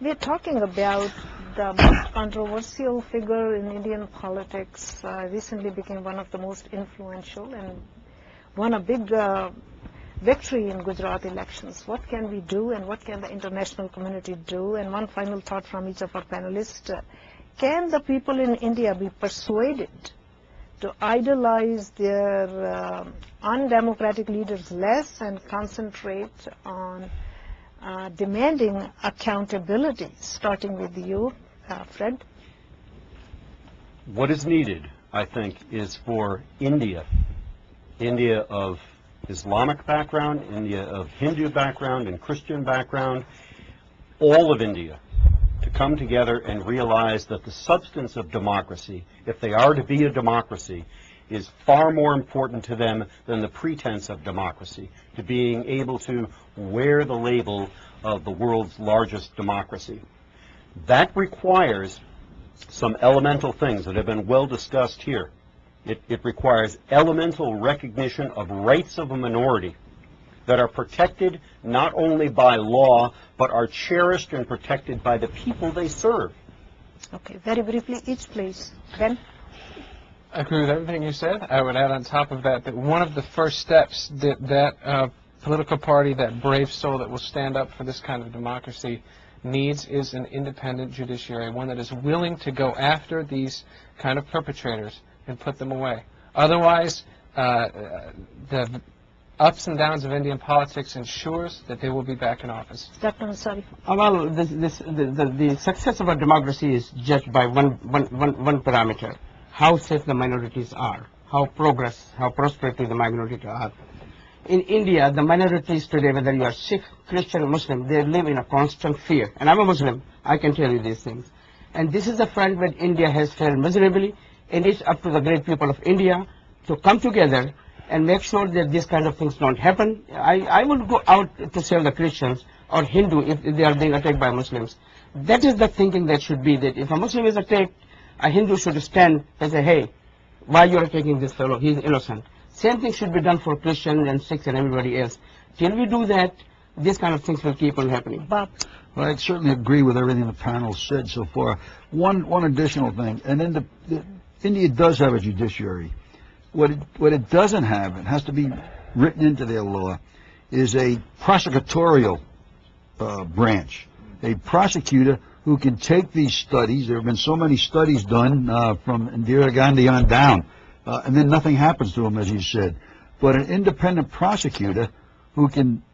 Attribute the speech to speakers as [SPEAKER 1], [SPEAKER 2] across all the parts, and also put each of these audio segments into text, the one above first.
[SPEAKER 1] We're talking about the most controversial figure in Indian politics, recently became one of the most influential and won a big victory in Gujarat elections. What can we do and what can the international community do? And one final thought from each of our panelists. Can the people in India be persuaded to idolize their undemocratic leaders less and concentrate on demanding accountability, starting with you, Fred?
[SPEAKER 2] What is needed, I think, is for India of Islamic background, India of Hindu background and Christian background, all of India, to come together and realize that the substance of democracy, if they are to be a democracy, is far more important to them than the pretense of democracy, to being able to wear the label of the world's largest democracy. That requires some elemental things that have been well discussed here. It requires elemental recognition of rights of a minority that are protected not only by law, but are cherished and protected by the people they serve.
[SPEAKER 1] Okay, very briefly, each please. Ben?
[SPEAKER 3] I agree with everything you said. I would add on top of that that one of the first steps that political party, that brave soul that will stand up for this kind of democracy needs is an independent judiciary, one that is willing to go after these kind of perpetrators and put them away. Otherwise, the ups and downs of Indian politics ensures that they will be back in office.
[SPEAKER 1] Dr. Ansari.
[SPEAKER 4] Well, the success of a democracy is judged by one parameter: how safe the minorities are, how prosperative the minorities are. In India, the minorities today, whether you are Sikh, Christian, or Muslim, they live in a constant fear. And I'm a Muslim, I can tell you these things. And this is the front where India has failed miserably, and it's up to the great people of India to come together and make sure that these kind of things don't happen. I would go out to save the Christians or Hindu if they are being attacked by Muslims. That is the thinking that should be, that if a Muslim is attacked, a Hindu should stand and say, hey, why you are attacking this fellow? He is innocent. Same thing should be done for Christians and Sikhs and everybody else. Till we do that, these kind of things will keep on happening.
[SPEAKER 1] Bob?
[SPEAKER 5] Well, I certainly agree with everything the panel said so far. One additional thing, and then India does have a judiciary. What it doesn't have, it has to be written into their law, is a prosecutorial branch, a prosecutor who can take these studies. There have been so many studies done from Indira Gandhi on down, and then nothing happens to them, as you said. But an independent prosecutor who can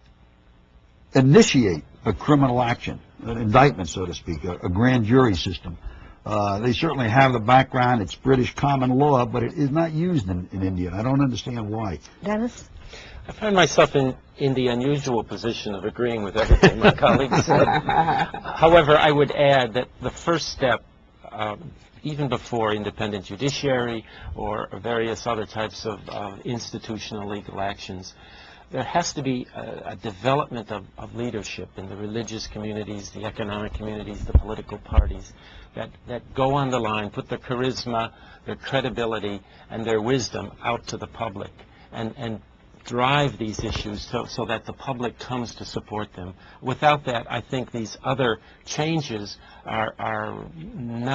[SPEAKER 5] initiate a criminal action, an indictment, so to speak, a grand jury system. They certainly have the background. It's British common law, but it is not used in India. I don't understand why.
[SPEAKER 1] Dennis?
[SPEAKER 6] I find myself in the unusual position of agreeing with everything my colleagues said. However, I would add that the first step, even before independent judiciary or various other types of institutional legal actions, there has to be a development of leadership in the religious communities, the economic communities, the political parties that go on the line, put their charisma, their credibility, and their wisdom out to the public and drive these issues so that the public comes to support them. Without that, I think these other changes are not